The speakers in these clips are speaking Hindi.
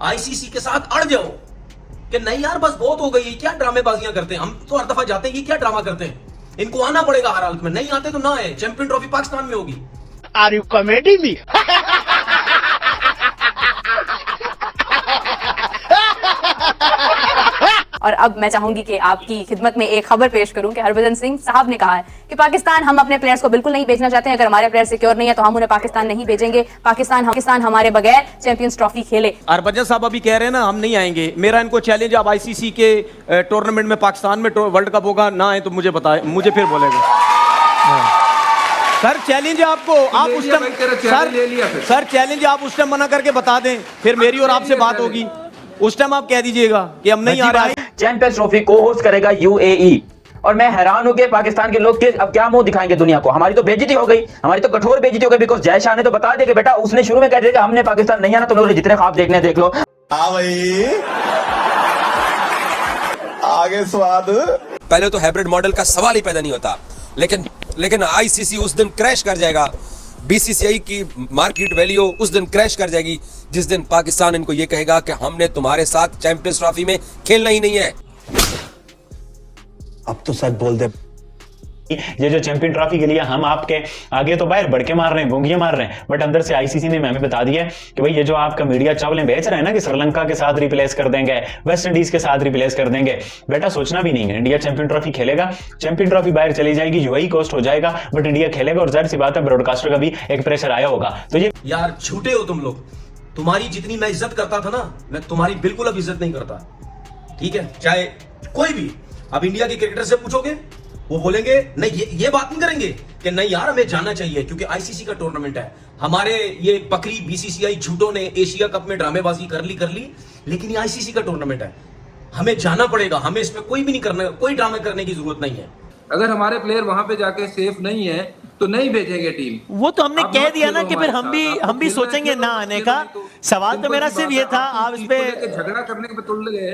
आईसीसी के साथ अड़ जाओ कि नहीं यार बस बहुत हो गई, क्या ड्रामेबाजियां करते हैं, हम तो हर दफा जाते हैं, ये क्या ड्रामा करते हैं, इनको आना पड़ेगा हर हालत में, नहीं आते तो ना आए, चैंपियन ट्रॉफी पाकिस्तान में होगी। Are you comedy me? और अब मैं चाहूंगी कि आपकी खिदमत में एक खबर पेश करूं कि हरभजन सिंह साहब ने कहा है कि पाकिस्तान हम अपने प्लेयर्स को बिल्कुल नहीं भेजना चाहते हैं, अगर हमारे प्लेयर सिक्योर नहीं है तो हम उन्हें पाकिस्तान नहीं भेजेंगे, पाकिस्तान हमारे बगैर चैंपियंस ट्रॉफी खेले। हरभजन साहब अभी कह रहे हैं ना हम नहीं आएंगे, मेरा इनको चैलेंज, आप आईसीसी के टूर्नामेंट में पाकिस्तान में वर्ल्ड कप होगा ना आए तो मुझे बताए, मुझे फिर बोलेगा। सर चैलेंज आपको, आप उस टाइम सर चैलेंज आप उस टाइम मना करके बता दें, फिर मेरी और आपसे बात होगी, उस टाइम आप कह दीजिएगा कि हम नहीं आ रहे हैं। चैंपियंस ट्रॉफी को होस्ट करेगा यूएई, और मैं हैरान हूं कि पाकिस्तान के लोग अब क्या मुंह दिखाएंगे दुनिया को। हमारी तो बेइज्जती हो गई, हमारी तो कठोर बेइज्जती हो गई, बिकॉज़ जय शाह ने तो बता दिया कि बेटा, उसने शुरू में कह दिया कि हमने पाकिस्तान नहीं आना, तुम लोग जितने ख्वाब देखने देख लो। भाई आगे स्वाद। पहले तो हाइब्रिड मॉडल का सवाल ही पैदा नहीं होता, लेकिन आईसीसी उस दिन क्रैश कर जाएगा, बीसीसीआई की मार्केट वैल्यू उस दिन क्रैश कर जाएगी जिस दिन पाकिस्तान इनको ये कहेगा कि हमने तुम्हारे साथ चैंपियंस ट्रॉफी में खेलना ही नहीं है। अब तो सच बोल दे। ये जो चैंपियन ट्रॉफी के लिए हम आपके आगे तो बाहर बड़के मार रहे हैं, गोंगियां मार रहे हैं, बट अंदर से आईसीसी ने हमें बता दिया है कि भाई ये जो आपका मीडिया चावलें बेच रहे हैं ना कि श्रीलंका के साथ रिप्लेस कर देंगे, वेस्ट इंडीज के साथ रिप्लेस कर देंगे, बेटा सोचना भी नहीं है। इंडिया चैंपियन ट्रॉफी खेलेगा, चैंपियन ट्रॉफी बाहर चली जाएगी, यूएई कोस्ट हो जाएगा, बट इंडिया खेलेगा, और जाहिर सी बात है ब्रॉडकास्टर का भी एक प्रेशर आया होगा। तो ये यार झूठे हो तुम लोग, तुम्हारी जितनी मैं इज्जत करता था ना, मैं तुम्हारी बिल्कुल अब इज्जत नहीं करता, ठीक है? चाहे कोई भी, अब इंडिया के क्रिकेटर से पूछोगे वो बोलेंगे नहीं, ये बात नहीं करेंगे कि नहीं यार हमें जाना चाहिए क्योंकि आईसीसी का टूर्नामेंट है। हमारे ये बकरी बीसीसीआई झूठों ने एशिया कप में ड्रामेबाजी कर ली, लेकिन ये आईसीसी का टूर्नामेंट है, हमें जाना पड़ेगा, हमें इसमें कोई भी नहीं करना, कोई ड्रामे करने की जरूरत नहीं है। अगर हमारे प्लेयर वहां पे जाके सेफ नहीं है तो नहीं भेजेंगे टीम। वो तो हमने कह दिया ना कि फिर हम भी सोचेंगे ना आने का। सवाल तो मेरा सिर्फ ये था, आप इस पे झगड़ा करने पे तुल गए।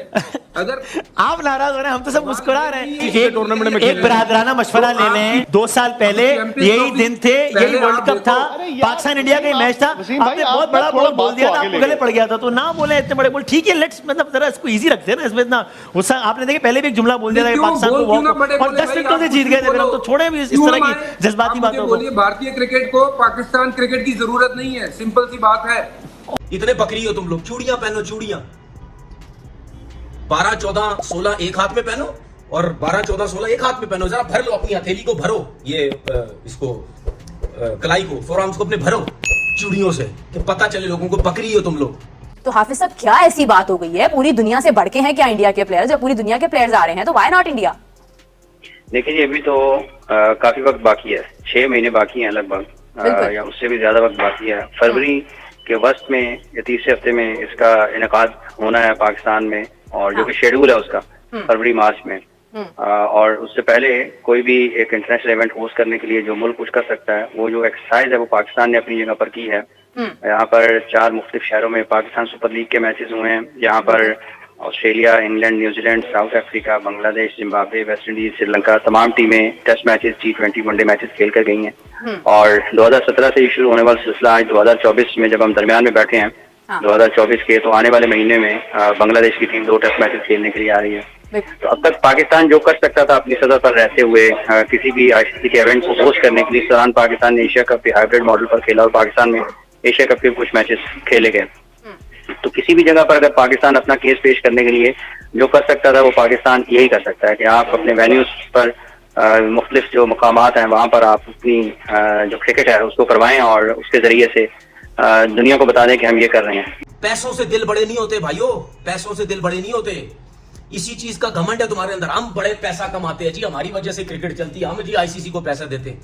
अगर आप नाराज हो रहे हैं, हम तो सब मुस्कुरा रहे हैं। टूर्नामेंट में एक बरादराना मशवरा ले लें, 2 साल पहले यही दिन थे, यही वर्ल्ड कप था, पाकिस्तान इंडिया का मैच था, आपने बहुत बड़ा बोल दिया था, आपको गले पड़ गया था, तो ना बोले इतने बड़े बोल, ठीक है लेट्स, मतलब जरा इसको इजी रखते हैं ना, इसमें इतना गुस्सा। आपने देखिए पहले भी एक जुमला बोल दिया था पाकिस्तान को, और 10 विकेटों से जीत गए थे, फिर हम तो छोड़े भी इस तरह की जज्बाती बातों को। भारतीय क्रिकेट को पाकिस्तान क्रिकेट की जरूरत नहीं है, सिंपल सी बात है। इतने बकरी हो तुम लोग, चूड़ियां पहनो, चूड़ियां 12, 14, 16 एक हाथ में पहनो और 12, 14, 16 एक हाथ में पहनो, जरा भर लो अपनी हथेली को, भरो ये इसको कलाई को, फोरआर्म्स को अपने भरो चूड़ियों से, कि पता चले लोगों को बकरी हो तुम लोग। तो हाफिज साहब क्या ऐसी बात हो गई है, पूरी दुनिया से बढ़ के हैं क्या इंडिया के प्लेयर्स? जब पूरी दुनिया के प्लेयर्स आ रहे हैं तो व्हाई नॉट इंडिया? देखिए जी, अभी तो काफी वक्त बाकी है, 6 महीने बाकी हैं लगभग, या उससे भी ज्यादा वक्त बाकी है। फरवरी के वस्त में या तीसरे हफ्ते में इसका इनेकाद होना है पाकिस्तान में, और जो कि शेड्यूल है उसका फरवरी मार्च में। और उससे पहले कोई भी एक इंटरनेशनल इवेंट होस्ट करने के लिए जो मुल्क कुछ कर सकता है, वो जो एक्सरसाइज है वो पाकिस्तान ने अपनी जगह पर की है। यहाँ पर 4 मुख्तलिफ शहरों में पाकिस्तान सुपर लीग के मैचेस हुए हैं, यहाँ पर Australia, England, New Zealand, south Africa, Bangladesh, Zimbabwe, West Indies, Sri Lanka, तमाम टीमें test matches, T20 one day matches खेल कर गई हैं। और 2017 से शुरू होने वाला सिलसिला आज 2024 में जब हम दरमियान में बैठे हैं 2024 के, तो आने वाले महीने में बांग्लादेश की टीम 2 टेस्ट मैचेस खेलने के लिए आ रही है। तो अब तक पाकिस्तान जो कर सकता था अपनी सतह पर रहते हुए किसी भी आईसीसी के इवेंट को होस्ट करने के लिए, इस दौरान पाकिस्तान ने एशिया कप के हाइब्रिड मॉडल पर खेला और पाकिस्तान में एशिया कप के कुछ मैचेस खेले गए। तो किसी भी जगह पर अगर पाकिस्तान अपना केस पेश करने के लिए जो कर सकता था, वो पाकिस्तान यही कर सकता है कि आप अपने वेन्यूज पर मुख्तलिफ जो मकामात हैं वहां पर आप अपनी जो क्रिकेट है उसको करवाएं और उसके जरिए से दुनिया को बता दें कि हम ये कर रहे हैं। पैसों से दिल बड़े नहीं होते भाइयों, पैसों से दिल बड़े नहीं होते, इसी चीज का घमंड है तुम्हारे अंदर। हम बड़े पैसा कमाते हैं जी, हमारी वजह से क्रिकेट चलती है, हम जी आईसीसी को पैसा देते हैं,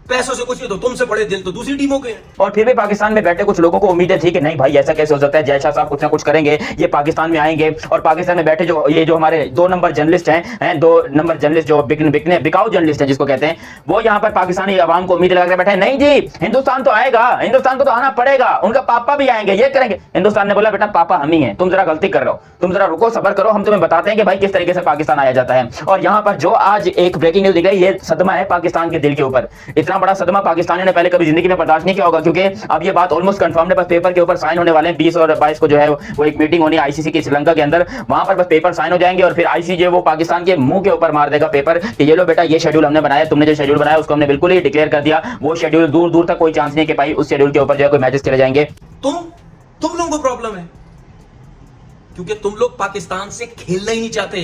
पैसों से कुछ नहीं, तो तुमसे बड़े दिल तो दूसरी टीमों के। और फिर भी पाकिस्तान में बैठे कुछ लोगों को उम्मीदें थी कि नहीं भाई ऐसा कैसे हो सकता है, जय शाह साहब कुछ ना कुछ करेंगे, ये पाकिस्तान में आएंगे। और पाकिस्तान में बैठे जो हमारे 2 नंबर जर्नलिस्ट हैं 2 नंबर जर्नलिस्ट जो बिकाऊ जर्नलिस्ट हैं जिसको कहते हैं, वो यहाँ पर पाकिस्तानी आवाम को उम्मीद लगा बैठे हैं, नहीं जी हिंदुस्तान तो आएगा, हिंदुस्तान को तो आना पड़ेगा, उनका पापा भी आएंगे, ये करेंगे। हिंदुस्तान ने बोला बेटा पापा हम ही हैं, तुम जरा गलती कर रहे हो, तुम जरा रुको, सब्र करो, हम तुम्हें बताते हैं कि भाई किस तरीके से पाकिस्तान आया जाता है। और यहाँ पर जो आज एक ब्रेकिंग न्यूज दिख रही है, ये सदमा है पाकिस्तान के दिल के ऊपर। इतना बड़ा सदमा पाकिस्तानियों ने पहले कभी जिंदगी में बर्दाश्त नहीं किया होगा, क्योंकि अब ये बात ऑलमोस्ट कंफर्म है। बस पेपर के ऊपर साइन होने वाले हैं। 20 और 22 को जो है वो एक मीटिंग होनी है आईसीसी की श्रीलंका के अंदर। वहां पर बस पेपर साइन हो जाएंगे और फिर आईसीसी वो पाकिस्तान के मुंह के ऊपर मार देगा पेपर कि ये लो बेटा, ये शेड्यूल हमने बनाया, तुमने जो शेड्यूल बनाया उसको हमने बिल्कुल ही डिक्लेयर कर दिया। वो शेड्यूल दूर दूर तक कोई चांस नहीं कि भाई उस शेड्यूल के ऊपर जो है कोई मैचेस चले जाएंगे। तुम लोगों को प्रॉब्लम है क्योंकि तुम लोग पाकिस्तान से खेलना ही नहीं चाहते,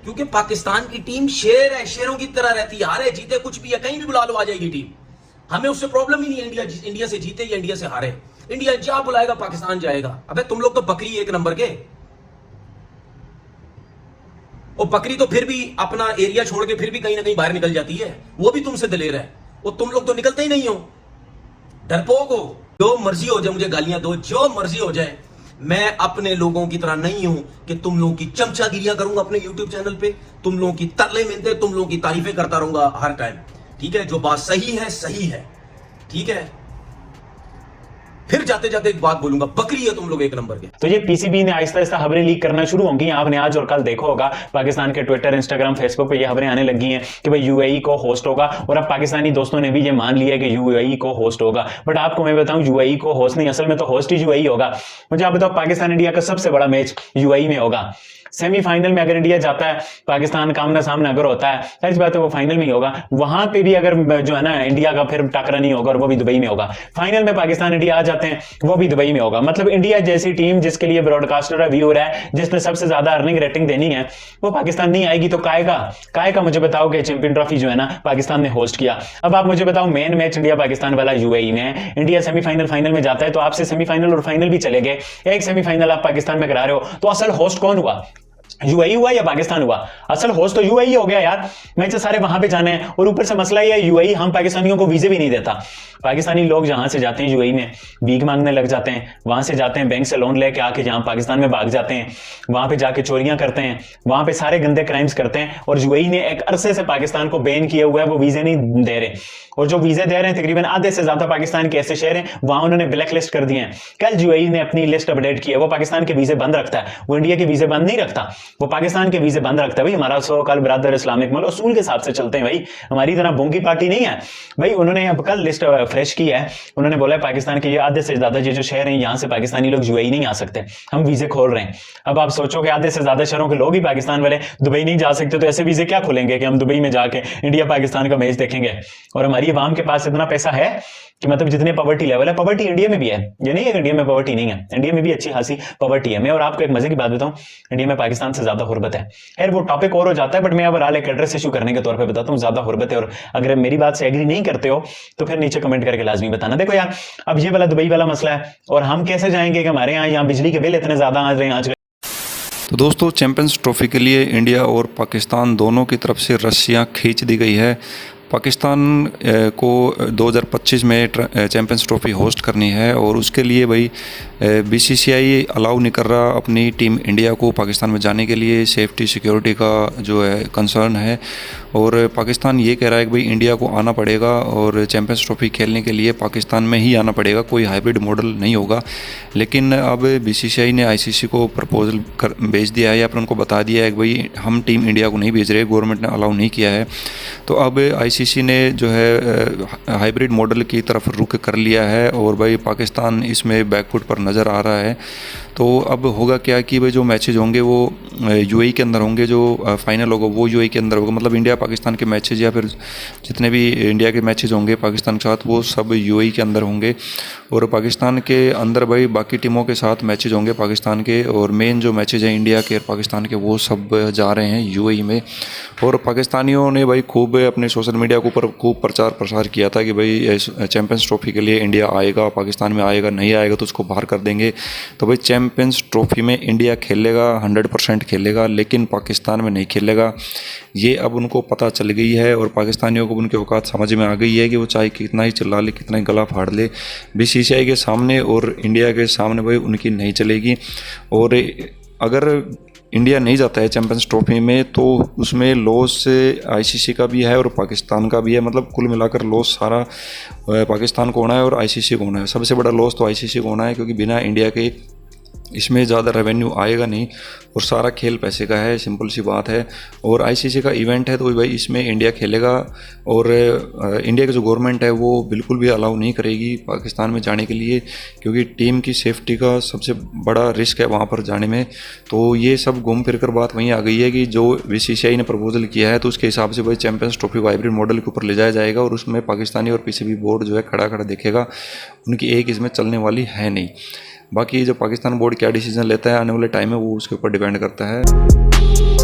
क्योंकि पाकिस्तान की टीम शेर है, शेरों की तरह रहती है, हारे जीते कुछ भी है, कहीं भी बुला लो आ जाएगी टीम। हमें उससे प्रॉब्लम ही नहीं है इंडिया से जीते या इंडिया से हारे। इंडिया जहां बुलाएगा पाकिस्तान जाएगा। अबे तुम लोग तो बकरी एक नंबर के। और बकरी तो फिर भी अपना एरिया छोड़ के फिर भी कहीं ना कहीं बाहर निकल जाती है, वो भी तुमसे दलेर है। और तुम लोग तो निकलते ही नहीं हो, डरपोक हो। जो मर्जी हो जाए, मुझे गालियां दो, जो मर्जी हो जाए, मैं अपने लोगों की तरह नहीं हूं कि तुम लोगों की चमचागिरियां करूंगा अपने YouTube चैनल पे, तुम लोगों की तरले मिलते, तुम लोगों की तारीफें करता रहूंगा हर टाइम। ठीक है, जो बात सही है, ठीक है। फिर जाते जाते एक बात बोलूंगा, बकरी है तुम लोग एक नंबर के। तो ये पीसीबी ने आहिस्ता आहिस्ता खबरें लीक करना शुरू होंगी। आपने आज और कल देखा होगा पाकिस्तान के ट्विटर, इंस्टाग्राम, फेसबुक पे ये खबरें आने लगी हैं कि भाई यूएई को होस्ट होगा, और अब पाकिस्तानी दोस्तों ने भी ये मान लिया कि यूएई को होस्ट होगा। बट आपको मैं बताऊं, यूएई को होस्ट नहीं, असल में तो होस्ट ही यूएई होगा। मुझे आप बताओ, पाकिस्तान इंडिया का सबसे बड़ा मैच यूएई में होगा। सेमीफाइनल में अगर इंडिया जाता है, पाकिस्तान का आमना सामना अगर होता है, सच बात है वो फाइनल में ही होगा। वहां पे भी अगर जो है ना इंडिया का फिर टकरा नहीं होगा और वो भी दुबई में होगा। फाइनल में पाकिस्तान इंडिया आ जाते हैं, वो भी दुबई में होगा। मतलब इंडिया जैसी टीम जिसके लिए ब्रॉडकास्टर है, व्यूअर है, जिसने सबसे ज्यादा अर्निंग रेटिंग देनी है, वो पाकिस्तान नहीं आएगी। तो काय का मुझे बताओ कि चैंपियन ट्रॉफी जो है ना पाकिस्तान ने होस्ट किया। अब आप मुझे बताओ, मेन मैच इंडिया पाकिस्तान वाला यूएई में है। इंडिया सेमीफाइनल फाइनल में जाता है, तो आपसे सेमीफाइनल और फाइनल भी चले गए, एक सेमीफाइनल आप पाकिस्तान में करा रहे हो, तो असल होस्ट कौन हुआ? यूएई हुआ या पाकिस्तान हुआ? असल होस्ट तो यूएई हो गया यार। मैचेस सारे वहां पे जाने हैं, और ऊपर से मसला ये है यूएई हम पाकिस्तानियों को वीजे भी नहीं देता। पाकिस्तानी लोग जहां से जाते हैं यूएई में, भीख मांगने लग जाते हैं, वहां से जाते हैं बैंक से लोन लेके आके यहां पाकिस्तान में भाग जाते हैं, वहां पे जाके चोरियां करते हैं, वहां पे सारे गंदे क्राइम्स करते हैं। और यूएई ने एक अरसे से पाकिस्तान को बैन किया हुआ है, वो वीजे नहीं दे रहे। और जो वीजे दे रहे हैं तकरीबन आधे से ज्यादा पाकिस्तान के ऐसे शहर हैं, वहां उन्होंने ब्लैक लिस्ट कर दिए हैं। कल यूएई ने अपनी लिस्ट अपडेट की है, वो पाकिस्तान के वीजे बंद रखता है, वो इंडिया के वीजे बंद नहीं रखता, वो पाकिस्तान के वीजे बंद रखता है। भाई हमारा सो कल बरादर इस्लामिक मुल्क उसूल के हिसाब से चलते हैं भाई, हमारी तरह बोंगी पार्टी नहीं है भाई। उन्होंने अब कल लिस्ट फ्रेश की है, उन्होंने बोला है पाकिस्तान के ये आधे से ज्यादा ये जो शहर हैं, यहां से पाकिस्तानी लोग यूएई नहीं आ सकते, हम वीजे खोल रहे हैं। अब आप सोचो कि आधे से ज्यादा शहरों के लोग ही पाकिस्तान वाले दुबई नहीं जा सकते, तो ऐसे वीजे क्या खोलेंगे कि हम दुबई में जाके इंडिया पाकिस्तान का मैच देखेंगे? और हमारी आवाम के पास इतना पैसा है कि मतलब जितने पॉवर्टी लेवल है, पॉवर्टी इंडिया में भी है, ये नहीं है इंडिया में पॉवर्टी नहीं है, इंडिया में भी अच्छी खासी पॉवर्टी है। मैं और आपको एक मजे की बात बताऊं, इंडिया में पाकिस्तान से ज्यादा गुर्बत है। खैर वो टॉपिक और हो जाता है, बट मैं अब एक एड्रेस इशू करने के तौर पे बताता हूं, ज्यादा गुर्बत है। और अगर मेरी बात से एग्री नहीं करते हो तो फिर नीचे कमेंट करके लाजमी बताना। देखो यार, अब ये वाला दुबई वाला मसला है, और हम कैसे जाएंगे कि हमारे यहाँ बिजली के बिल इतने ज्यादा आ रहे हैं आजकल। तो दोस्तों, चैंपियंस ट्रॉफी के लिए इंडिया और पाकिस्तान दोनों की तरफ से रस्सियां खींच दी गई है। पाकिस्तान को 2025 में चैंपियंस ट्रॉफी होस्ट करनी है, और उसके लिए भाई बीसीसीआई अलाउ नहीं कर रहा अपनी टीम इंडिया को पाकिस्तान में जाने के लिए। सेफ्टी सिक्योरिटी का जो है कंसर्न है, और पाकिस्तान ये कह रहा है कि भाई इंडिया को आना पड़ेगा और चैंपियंस ट्रॉफी खेलने के लिए पाकिस्तान में ही आना पड़ेगा, कोई हाइब्रिड मॉडल नहीं होगा। लेकिन अब बीसीसीआई ने आईसीसी को प्रपोजल भेज दिया है, या फिर उनको बता दिया है कि भाई हम टीम इंडिया को नहीं भेज रहे, गवर्नमेंट ने अलाउ नहीं किया है। तो अब आईसीसी ने जो है हाइब्रिड मॉडल की तरफ रुख कर लिया है, और भाई पाकिस्तान इसमें बैकफुट पर नज़र आ रहा है। तो अब होगा क्या कि भाई जो मैचेज होंगे वो यूएई के अंदर होंगे, जो फाइनल होगा वो यूएई के अंदर होगा। मतलब इंडिया पाकिस्तान के मैचेज या फिर जितने भी इंडिया के मैचेज होंगे पाकिस्तान के साथ, वो सब यूएई के अंदर होंगे। और पाकिस्तान के अंदर भाई बाकी टीमों के साथ मैचेज होंगे पाकिस्तान के, और मेन जो मैचेज हैं इंडिया के और पाकिस्तान के वो सब जा रहे हैं यूएई में। और पाकिस्तानियों ने भाई खूब अपने सोशल मीडिया के ऊपर खूब प्रचार प्रसार किया था कि भाई चैंपियंस ट्रॉफी के लिए इंडिया आएगा, पाकिस्तान में आएगा, नहीं आएगा तो उसको बाहर कर देंगे। तो भाई चैंपियंस ट्रॉफी में इंडिया खेलेगा, 100% खेलेगा, लेकिन पाकिस्तान में नहीं खेलेगा। ये अब उनको पता चल गई है, और पाकिस्तानियों को उनकी औकात समझ में आ गई है कि वो चाहे कितना ही चिल्ला ले, कितना ही गला फाड़ ले, बीसीसीआई के सामने और इंडिया के सामने भाई उनकी नहीं चलेगी। और अगर इंडिया नहीं जाता है चैंपियंस ट्रॉफी में तो उसमें लॉस आईसीसी का भी है और पाकिस्तान का भी है। मतलब कुल मिलाकर लॉस सारा पाकिस्तान को होना है और आईसीसी को होना है। सबसे बड़ा लॉस तो आईसीसी को होना है, क्योंकि बिना इंडिया के इसमें ज़्यादा रेवेन्यू आएगा नहीं और सारा खेल पैसे का है, सिंपल सी बात है। और आईसीसी का इवेंट है तो भाई इसमें इंडिया खेलेगा और इंडिया की जो गवर्नमेंट है वो बिल्कुल भी अलाउ नहीं करेगी पाकिस्तान में जाने के लिए, क्योंकि टीम की सेफ्टी का सबसे बड़ा रिस्क है वहाँ पर जाने में। तो ये सब घूम फिर कर बात वहीं आ गई है कि जो बीसीसीआई ने प्रपोजल किया है तो उसके हिसाब से भाई चैंपियंस ट्रॉफी हाइब्रिड मॉडल के ऊपर ले जाया जाएगा और उसमें पाकिस्तानी और पीसीबी बोर्ड जो है खड़ा खड़ा देखेगा, उनकी एक इसमें चलने वाली है नहीं। बाकी जो पाकिस्तान बोर्ड क्या डिसीजन लेता है आने वाले टाइम में वो उसके ऊपर डिपेंड करता है।